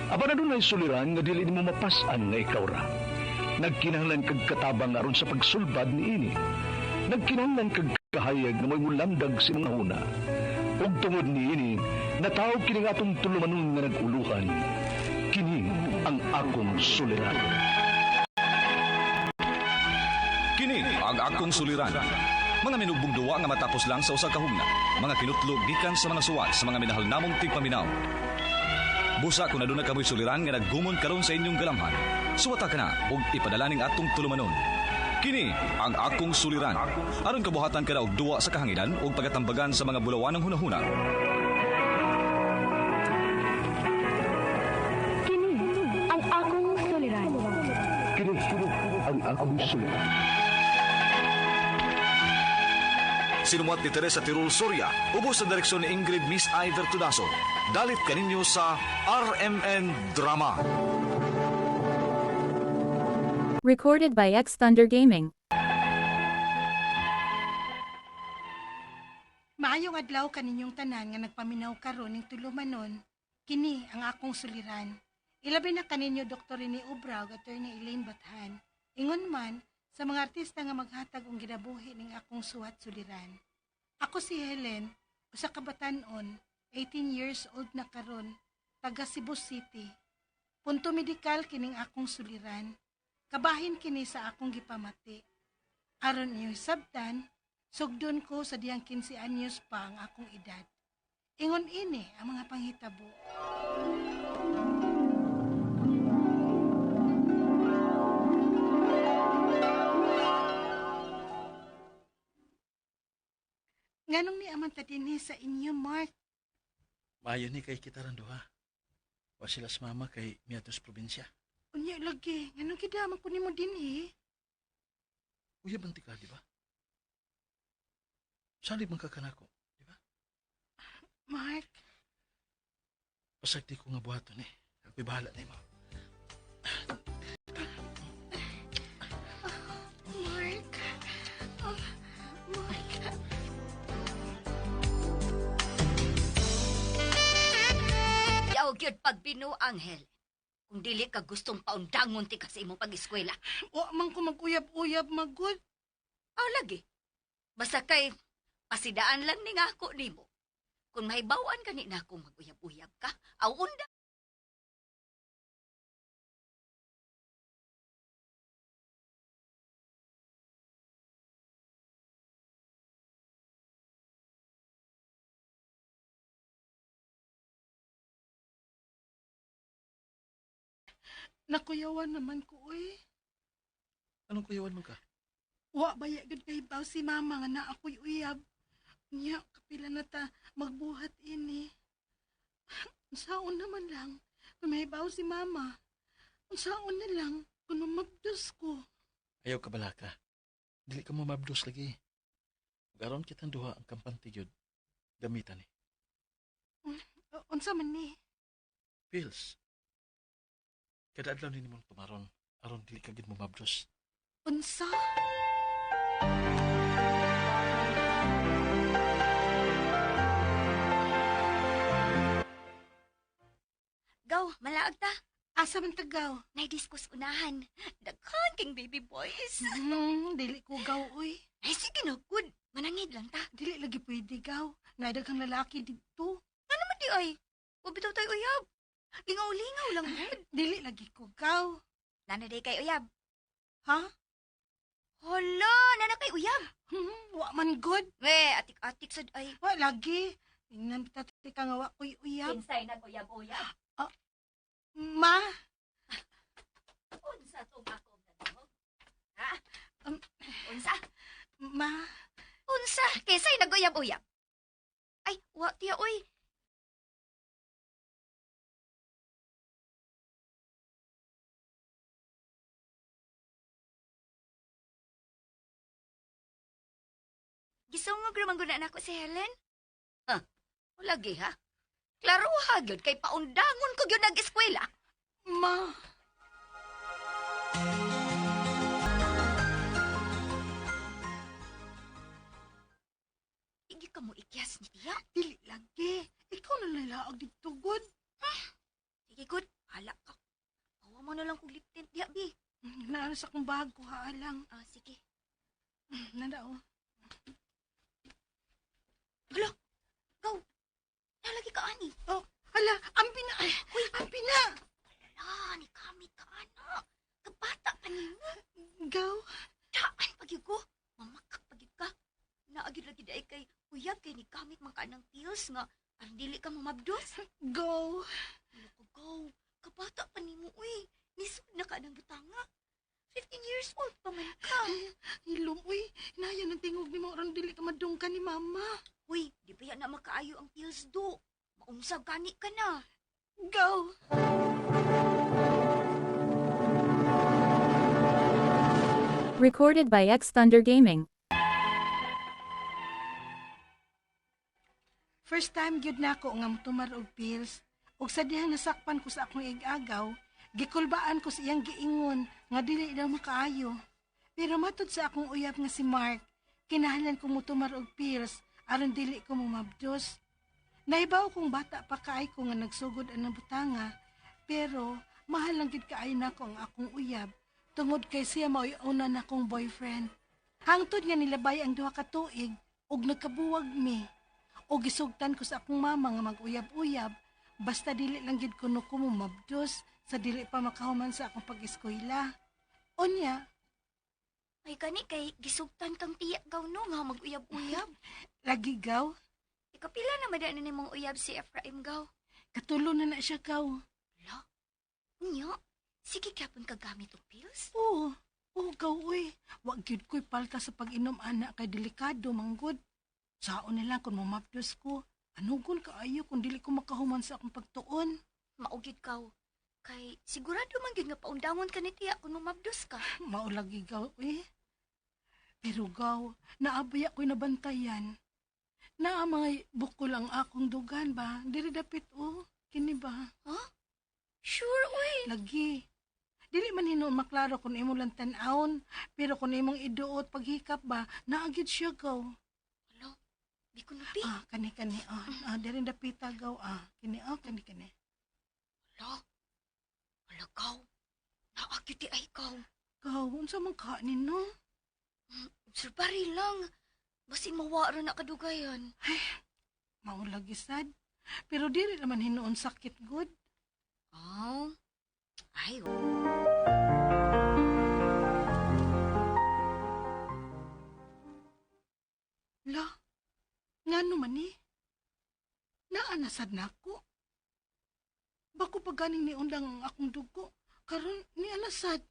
Aba na doon ay suliran nga dili mo mapasan nga ikaw ra. Nagkinahanglan kag katabang aron sa pagsulbad ni ini. Nagkinahanglan kag kahayag nga may mulandag sa mga huna. Ug tungod ni ini, natawag kini nga atong tulumanon nga naguluhan. Kini ang akong suliran. Kini ang akong suliran. Mga minugbong duwa nga matapos lang sa usa ka hugna. Mga kinutlog gikan sa mga suwat sa mga minahal namong tigpaminaw. Busa kung naduna kamoy suliran nga naggumon karon sa inyong galamhan. Suwata ka na ug ipadala ning atong tulumanon. Kini ang akong suliran. Aron kabuhatan ka na og duwa sa kahanginan ug pagatambagan sa mga bulawan ng hunahuna. Kini ang akong suliran. Kini ang akong suliran. Sinumat ni Teresa Tirul Soria, ubos sa direksyon ni Ingrid Miss Iver Tudaso. Dalit kaninyo sa RMN Drama. Recorded by X Thunder Gaming. Maayong adlaw kaninyong tanan nga nagpaminaw karon ning tulumanon. Kini ang akong suliran. Ilabi na kaninyo Dr. Rene Ubrao at Attorney Elaine Bathan. Ingon man sa mga artista nga maghatag og ginabuhi ning akong suwat suliran. Ako si Helen, usa ka batan-on, 18 years old na karon, taga Cebu City. Punto medikal kining akong suliran. Kabahin kini sa akong gipamati. Aron niyo sabtan, sugdon ko sa diyang 15 anyos pa ang akong edad. Ingon ini ang mga panghitabo. Nganong ni amanta dinhi sa inyo, Mark? Maayo ni kay kita ran duha. Wa sila sa mama kay miadtos probinsya. Unya lagi, nganong kidamang po nimo dinhi? Uya banti ka, di ba? Saan man ka kanako, di ba? Mark, Pasag di ko nga buhaton eh. Ako'y bahala na mo. Mark. Oh, Mark. Yaw gyud pagbinu, Anghel. Kung dili ka gustong paundangon ti ka sa imong pag-eskwela. Wa man ko mag-uyab-uyab magud. Aw lagi. Basta kay pasidaan lang ni nga ako nimo. Kung mahibawan ka ni nako mag-uyab-uyab ka, aw unda. Nakuyawan naman ko, uy. Anong kuyawan mo ka? Wa baya gud kay baw si mama nga na ako'y uyab. Nya kapila na ta magbuhat ini. Unsaon naman lang kung may baw si mama. Unsaon na lang kung mabdos ko. Ayaw ka bala ka. Dili ka mamabdos lagi. Garon kitang duha ang kampante yun. Gamitan eh. Unsa man ni? Pills. Kada adlaw ni mong tumaron. Aron dili ka gid mamabdos. Unsa? Gaw, malaag ta. Asa man tagaw? Nay-discuss unahan. Daghan king baby boys. Dili ko gaw, uy. Ay, sige na, good. Manangid lang ta. Dili lagi pwede gaw. Naidaghang lalaki dito. Ano man di ay? Wabitaw tayo uyab. Lingaw-lingaw lang, good. Dili lagi ko gaw. Nanaday kay uyab. Ha? Hala, nana kay uyab. Wa man good. Atik-atik sad ay. Wa lagi. Tingnan tati ka nga wa ko'y uyab. Kinsay na uyab-uyab. Ma? Unsa tong ako ganahog? Ha? Unsa? Ma? Unsa? Kinsay na uyab-uyab? Ay, wa tiya, uy. Gisungog naman guna na ako si Helen. Ha? Lagi ha? Klaro ha, yun. Kay paundangon ko yun nag-eskwela. Ma? Hindi ka mo ikyas ni Tiya. Dili lagi. Ikaw na lalaag dito, good. Sige, good. Hala na sa akong bago haalang. Sige. Nandao. Hala, go. Nalagi ka, ani. Oh, hala, ampi na. Uy, ampi na. Hala, ni kami ka, ana. Kabata pa nimo. Gaw. Daan pagyo ko. Mamakak pagyo ka. Naagid lagi daay kay uyab kay ni kamit man ka ng pills nga aron dili ka mamabdos. Go. Ano ko go? Kabata pa nimo uy. Nisud na ka ng butanga. 15 years old pa man ka. Hilom, uy. Inayan ang tingog ni mo aron dili ka madungkan ni mama. Uy, di pa yan na makaayo ang pills do. Maumsag gani ka na. Go. Recorded by X Thunder Gaming. First time gyud nako nga motumar og pills. Ug sa dihang nasakpan ko sa akong igagaw, gikulbaan ko sa iyang giingon nga dili daw makaayo. Pero matud sa akong uyab nga si Mark, kinahanglan ko motumar og pills aron dili ko mamabdos. Naibaw kong bata pa kaay ko nga nagsugod anang butanga, pero mahal lang gid kaay nako ang akong uyab tungod kay siya mao'y una na kong boyfriend. Hangtod nga nilabay ang duha ka tuig ug nagkabuwag mi. O gisugtan ko sa akong mama nga mag-uyab-uyab, basta dili lang gid kuno ko mabdos sa dili pa makahuman sa akong pag-eskwela. Unya, Ay kani kay gisugtan kang tiya gaw no nga mag-uyab-uyab. lagi gaw, Ikapila na madaan ni mong uyab si Ephraim gaw. katulo na siya gaw. Hala, unya, sige kapon ka gamit og pills? Oo, gaw uy. Wa gyud ko'y palta sa pag-inom ana kay delikado manggod. Saon nila kung mamabdos ko. Anugon kaayo kung dili ko makahuman sa akong pagtuon. Maugid kaw. Kay sigurado man gyud nga paundangon ka ni tiya kung mamabdos ka. Maulagi gaw uy. Pero gaw, naabaya ko'y nabantayan. Naa mga bukol ang akong dugan ba? Diri dapit kini ba? Sure, uy. Lagi. Dili man hinuon maklaro kung imo lang tan-awon, pero kung imong iduot paghikap ba, naagid siya gaw. Hala, di ko nabi. Kani. Diri dapita gaw Kini kani. Hala, kaw. Naagid di ay kaw. Gaw, unsa man kanin no? Surbari lang. Basin mawara na kadugayan. Maulagi sad. Pero dili naman hinuon sakit good. Oh. Ay, La, ngano man ni? Naanasad na ako. Bako pa ganing ni undang ang akong dugo, karon ni anasad.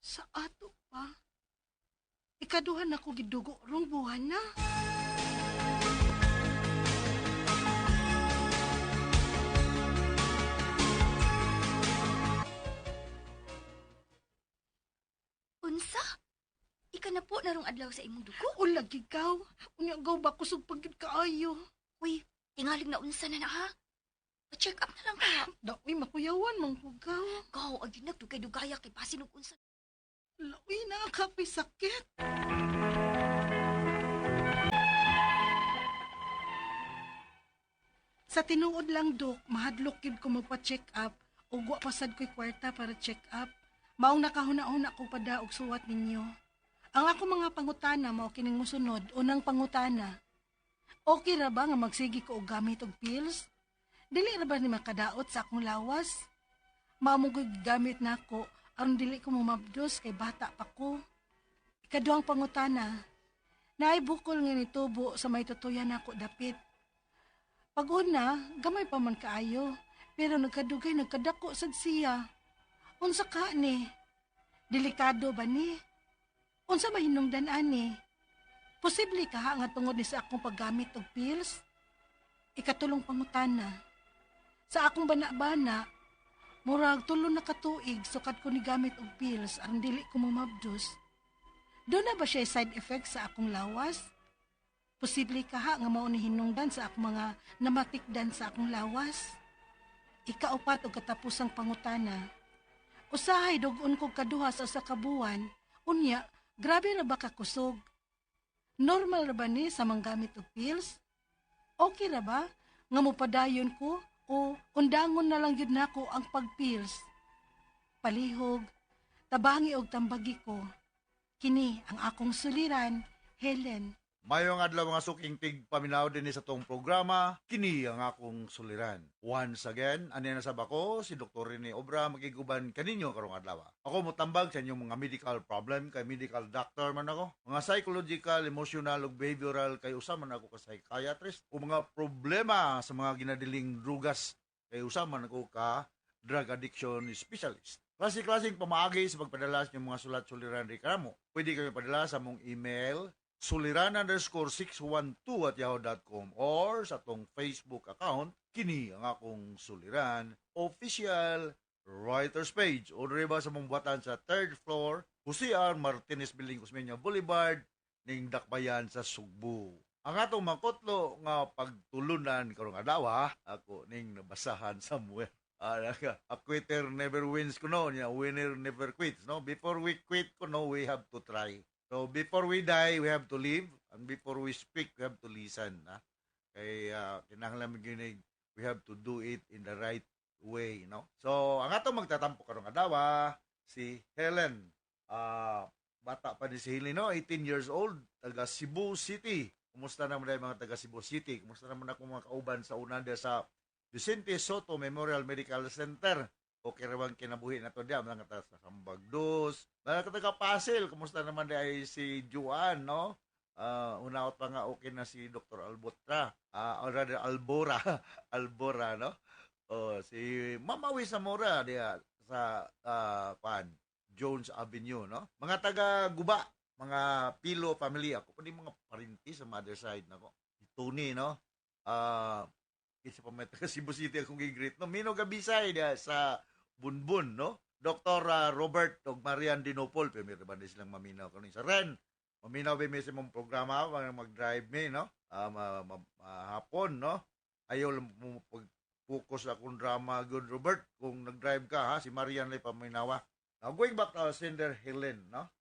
Sa ato pa. Ikaduhan ako gidugo rong buwan na. unsa? Ika na po narong adlaw sa imong dugo. O lagi gaw. Unya gaw ba kusog pagid kaayo. Uy, tingaling na unsa na ha? Pa-check up na lang ka. Daoy makuyawan man ko gaw. Kaw, agi nagdugay-dugaya kay basin og unsa. Laoy na kapoy sakit. Sa tinuod lang dok, mahadlok gid ko magpa-check up ug wa pasad ko'y kwarta para check up. Maong nakahuna-huna ko pada og suwat ninyo. Ang ako mga pangutana mao kining mosunod, unang pangutana. Okay ra ba nga magsigi ko og gamit og pills? Dili ra ba ni makadaot sa akong lawas? Mao mo gamit nako aron dili ko mamabdos kay bata pa ko. Ikaduhang pangutana. Naay bukol nga nitubo sa may tutuyan nako dapit. Pag una, gamay pa man kaayo, pero nagkadugay nagkadako sad siya. Unsa ka ni? Delikado ba ni? Unsa mahinungdan ani? Posible ka nga tungod ni sa akong paggamit og pills? Ikatulong pangutana. Sa akong bana-bana, murag tulo na katuig sukad ko ni gamit og pills aron dili ko mamabdos. Doon na ba siya side effect sa akong lawas? Posible ka nga mao ni hinungdan sa akong mga namatikdan sa akong lawas? Ikaupat og katapusang pangutana. Usahay dugon ko kaduha sa usa ka buwan, unya grabe ra ba ka kusog? Normal ra ba ni sa manggamit og pills? Okay ra ba nga mopadayon ko o undangon na lang gyud nako ang pagpills? Palihog, tabangi og tambagi ko. Kini ang akong suliran, Helen. Mayong adlaw mga suking tig paminaw din sa tong programa, kini ang akong suliran. Once again, ani na sab ako, si Dr. Rene Obra, magiguban kaninyo karong adlaw. Ako motambag sa inyong mga medical problem, kay medical doctor man ako. Mga psychological, emotional, ug behavioral, kay usa man ako ka psychiatrist. O mga problema sa mga ginadiling drugas, kay usa man ako ka drug addiction specialist. Klase-klaseng pamaagi sa pagpadala sa inyong mga sulat-suliran di karamo. Pwede kayo padala sa mong email suliran_612@yahoo.com or sa tong Facebook account, kini ang akong suliran, official writers page. O ba sa mong buhatan sa 3rd floor, Jose R. Martinez Building, Cosmeña Boulevard, ning Dakbayan sa Sugbo. Ang atong mangkotlo nga pagtulunan karong adlaw, ako ning nabasahan somewhere. A quitter never wins kuno, winner never quits. No? Before we quit kuno, we have to try. So, before we die, we have to live. And before we speak, we have to listen. Kaya, kinahanglan ginig, we have to do it in the right way. No? So, ang atong magtatampo karong adlaw, si Helen. Bata pa ni si Helen, no? 18 years old, taga Cebu City. Kumusta naman tayo mga taga Cebu City? Kumusta naman ako mga kauban sa unanda sa Vicente Soto Memorial Medical Center? Okay rin kinabuhi na to diyan, mga taga sa Sambagdos, mga taga Pasil, kumusta naman ay si Juan, no? Unaot pa nga okay na si Dr. Albotra, or rather Albora, Albora, no? Si Mama Wisamora diya sa Jones Avenue, no? Mga taga Guba, mga Pilo family, ako pa mga parinti sa mother side nako. Tony, no? Isa pa may taga Cebu City akong gigreet, no? Mino Gabisay diya sa Bunbun, no? Dr. Robert og Marian Dinopol, pero may ba silang maminaw kanin sa Ren. Maminaw ba may mong programa, mag-drive me, no? Hapon, no? Ayaw mo pag-focus akong drama, good Robert, kung nag-drive ka, ha? Si Marian lay paminawa. Now, going back to Sender Helen, no?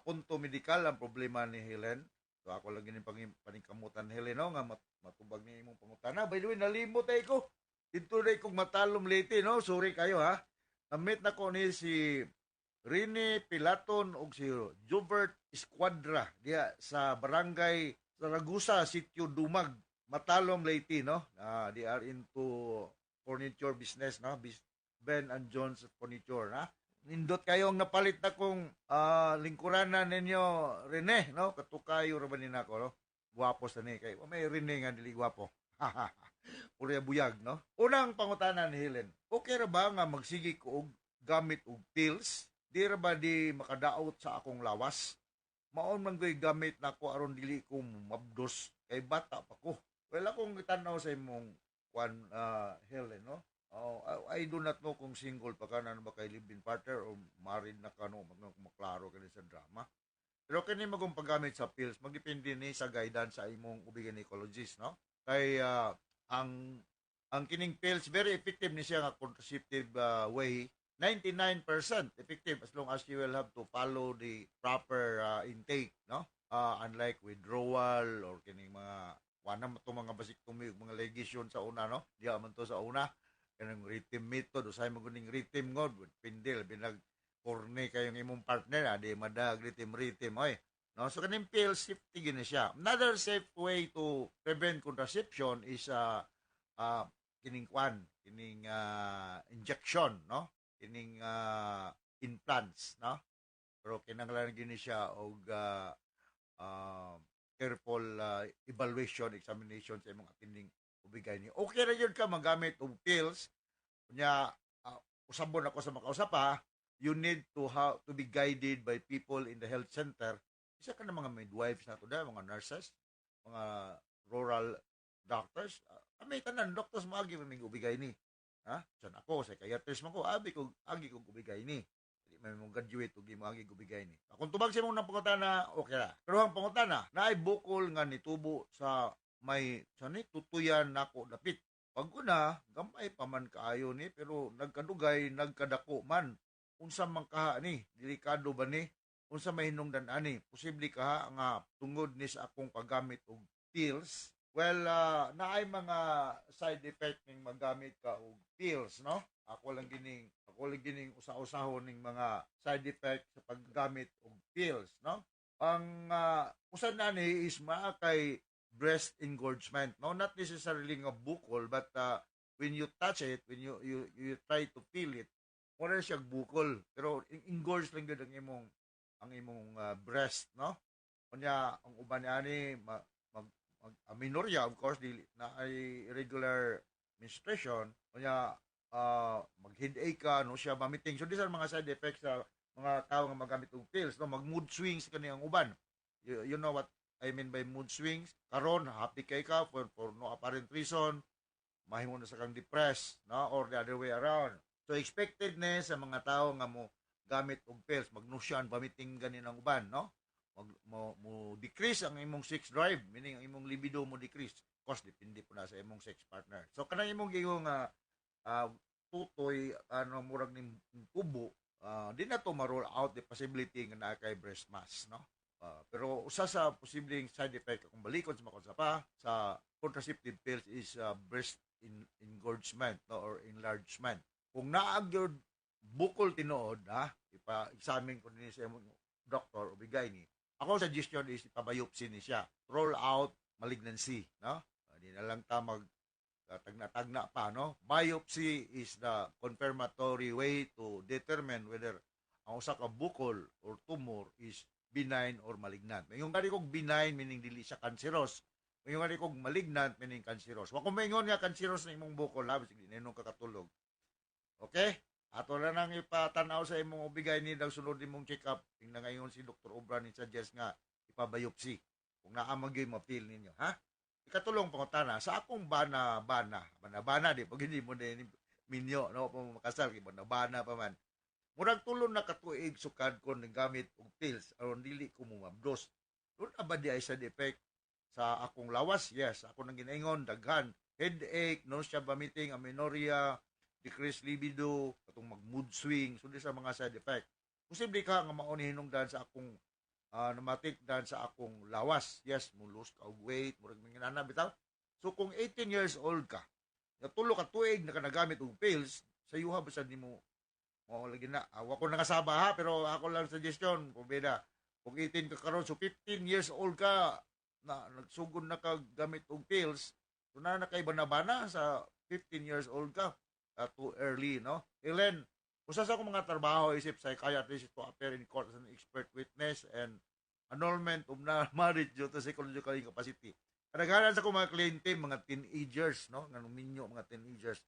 Punto medikal ang problema ni Helen. So, ako lang yung paningkamutan Helen, no? Nga matubag ni imong pangutana. By the way, nalimot ay ko. Ito na kong matalom late, no? Sorry kayo, ha? Namit na ko ni si Rene Pilaton o si Jubert Esquadra diya sa barangay Saragusa, Sitio Dumag, Matalom, Leyte, no? They are into furniture business, no? Ben and John's Furniture, ha? Nindot kayong napalit na kong lingkuranan ninyo, Rene, no? Katukayo rabanin ako, no? Guwapo sa ni kayo. May Rene nga dili guwapo. Purya buyag, no? Unang pangutanan ni Helen, okay ra ba nga magsigi ko og gamit og pills? Di ra ba di makadaot sa akong lawas? Maon man ko'y gamit na ko aron dili ko mabdos kay bata pa ko. Well, akong itanaw sa imong Helen, no? I do not know kung single pa ka na ba kay live-in partner o married na ka, no? Maklaro ka sa drama. Pero kini magong paggamit sa pills, magdepende ni sa guidance sa imong gynecologist, no? Kay ang kining pills very effective ni siya nga contraceptive way, 99% effective as long as you will have to follow the proper intake, no? Unlike withdrawal or kining mga wala mo itong mga vasectomy, mga legation sa una, no? Di man to sa una. Kanang rhythm method, usay mo kuning rhythm ngod, pindil, binag corny kayong imong partner, di madag rhythm, oy. No? So kaning pill, safety gina siya. Another safe way to prevent contraception is kining injection, no? Kining implants, no? Pero kinahanglan gini siya og careful evaluation, examination sa imong atinding ubigay ni. Okay ra yun ka magamit og pills. Kunya usabon ako sa makausap, you need to be guided by people in the health center. Isa ka na mga midwives na to da, mga nurses, mga rural doctors. May tanan, doctors mo agi may ubigay ni. Ha? San ako, psychiatrist mo ko, agi ko ubigay ni. May mong graduate, agi mo agi ubigay ni. Kung tubag siya mong pangutana, okay ra. Pero ang pangutana, na ay bukol nga nitubo sa may, tutuyan nako dapit. Pag una, gamay pa man kaayo ni, pero nagkadugay, nagkadako man. Unsa man kaha ni, delikado ba ni? Unsa may hinungdan ani, posible ka nga tungod ni sa akong paggamit og pills. Well, naay mga side effect ning magamit ka og pills, no? ako lang gining usa-usahon ning mga side effects sa paggamit og pills, no? Ang usa na ni is maa kay breast engorgement, no? Not necessarily nga bukol, but when you touch it, when you try to feel it, wala siya bukol, pero engorge lang gud ang imong breast, no? Kunya ang uban ani aminorya, of course, dili na ay irregular menstruation, kunya mag-headache ka, no, siya vomiting. So these are mga side effects sa mga tao nga magamit og pills, no, mag-mood swings kaniyang uban. You know what I mean by mood swings? Karon happy kay ka for no apparent reason, mahimo na sa kang depressed, no, or the other way around. So expected na sa mga tao nga mo gamit og pills, magnusyan, vomiting ganinang uban, no? Mo decrease ang imong sex drive, meaning ang imong libido mo decrease. Of course, depende po na sa imong sex partner. So kanang imong giyong tutoy murag ning tubo, di na to ma-roll out the possibility nga naa kay breast mass, no? Pero usa sa posibleng side effect kung balikod sa makon sa contraceptive pills is breast engorgement, no, or enlargement. Kung naa gyud bukol tinuod, ipa-examine ko din sa imong doktor o bigay ni. Ako suggestion is ipabiopsy ni siya. Roll out malignancy, no? Di na lang ta mag tagna-tagna pa, no? Biopsy is the confirmatory way to determine whether ang usa ka bukol or tumor is benign or malignant. Mayong gani kog benign meaning dili siya cancerous. Mayong gani kog malignant meaning cancerous. Wa ko maingon nga cancerous na imong bukol, ha, sige ninong kakatulog. Okay? Ato na nang ipatanaw sa imong ubigay ni dag sunod imong check-up. Tingnan ngayon si Dr. Obra ni suggest nga ipabiopsy. Kung naa magyud ma-feel ninyo, ha? Ikatulong pangutana sa akong bana di pag hindi mo na minyo, no, pa makasal kay bana pa man. Murag tulon na katuig sukad ko gamit og pills aron dili ko mo mabdos. Doon na ba di ay side effect sa akong lawas? Yes, ako nang ginaingon daghan, headache, nausea, vomiting, amenorrhea, decreased libido, katong mag-mood swing, so di sa mga side effect. Posible ka nga mauni hinungdan sa akong namatikdan sa akong lawas. Yes, mo lose ka og weight, murag minginana bitaw. So kung 18 years old ka, tulo ka tuig na ka nagamit og pills, sa yuha ba sad nimo lagi na. Ako na kasaba, ha, pero ako lang suggestion, pubeda. Kung 18 ka karon, so 15 years old ka na nagsugod na ka gamit og pills, so na kay banabana sa 15 years old ka. Too early, no? Ellen, usa sa akong mga trabaho isip psychiatrist to appear in court as an expert witness and annulment of marriage due to psychological incapacity. Kadaghanan sa akong mga kliyente, mga teenagers, no? Nga minyo, mga teenagers.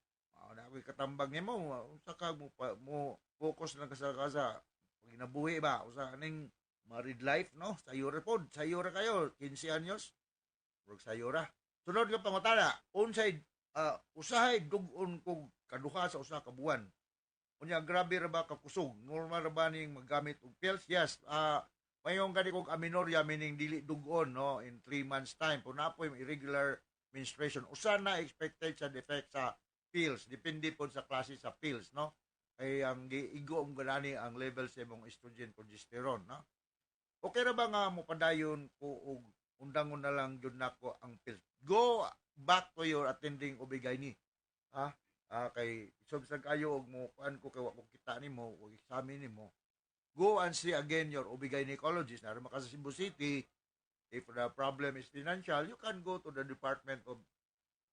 Na ako'y katambag niya mo, usa ka mo focus lang ka sa pag inabuhi ba? Usa aning married life, no? Sayura po, sayura kayo, 15 anyos. Huwag sayura. Sunod ka pangutana, unsay usahay dugon kog kaduha sa usa ka buwan. Unya grabe ra ba ka kusog? Normal ra ba ning maggamit og pills? Yes. Mayong gani kog amenorrhea meaning dili dugon, no, in 3 months time. Kung napoy irregular menstruation, usa na expected sa defect sa pills. Depende po sa klase sa pills, no? Ay ang giigo ang ganani ang level sa imong estrogen progesterone, no? Okay ra ba nga mo padayon ko og undangon na lang jud nako ang pills? Go back to your attending OB-GYN. Kay subsag kayo og mo kuan ko kay wa ko kita nimo o examine nimo. Go and see again your OB-gynecologist. Na maka sa Cebu City, if the problem is financial, you can go to the Department of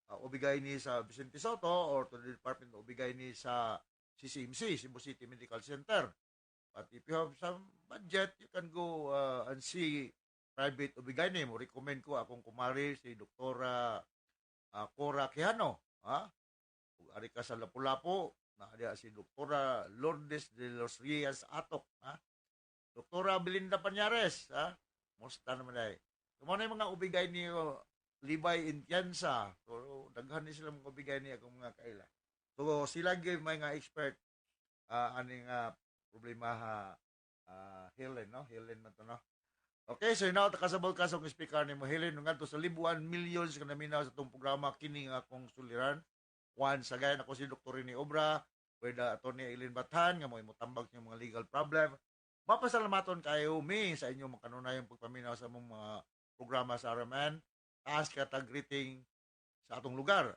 OB-GYN sa Vicente Soto or to the Department of OB-GYN sa CCMC, Cebu City Medical Center. But if you have some budget, you can go and see private OB-GYN. Mo recommend ko akong kumari si Doktora Cora Quijano, ha? Kung ari ka sa Lapu-Lapu, na si Doktora Lourdes de los Rias Atok, ha? Doktora Belinda Pañares, ha? Musta naman ay. Kumano yung mga ubigay ni Libay Intiansa. So, daghan ni sila mga ubigay niya akong mga kaila. So, sila yung mga expert aning problema Helen, no? Helen man to, no? Okay, so now kasabot ka sa speaker ni mo Helen nga to sa libuan millions ka naminaw sa itong programa kini nga akong suliran. Once again, ako si Dr. Rini Obra, pwede Atty. Eileen Bathan, nga mo imutambag niyo mga legal problem. Mapasalamaton kayo mi sa inyong makanunayang pagpaminaw sa mga programa sa RMN. Taas katag rating sa atong lugar.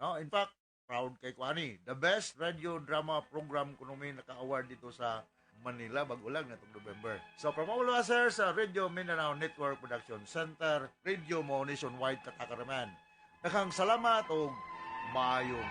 No? In fact, proud kay Kuani. The best radio drama program kuno may naka-award dito sa Manila bago lang natong November. So from all of us sir, sa Radio Mindanao Network Production Center, Radio mo nationwide katakaraman. Daghang salamat o maayong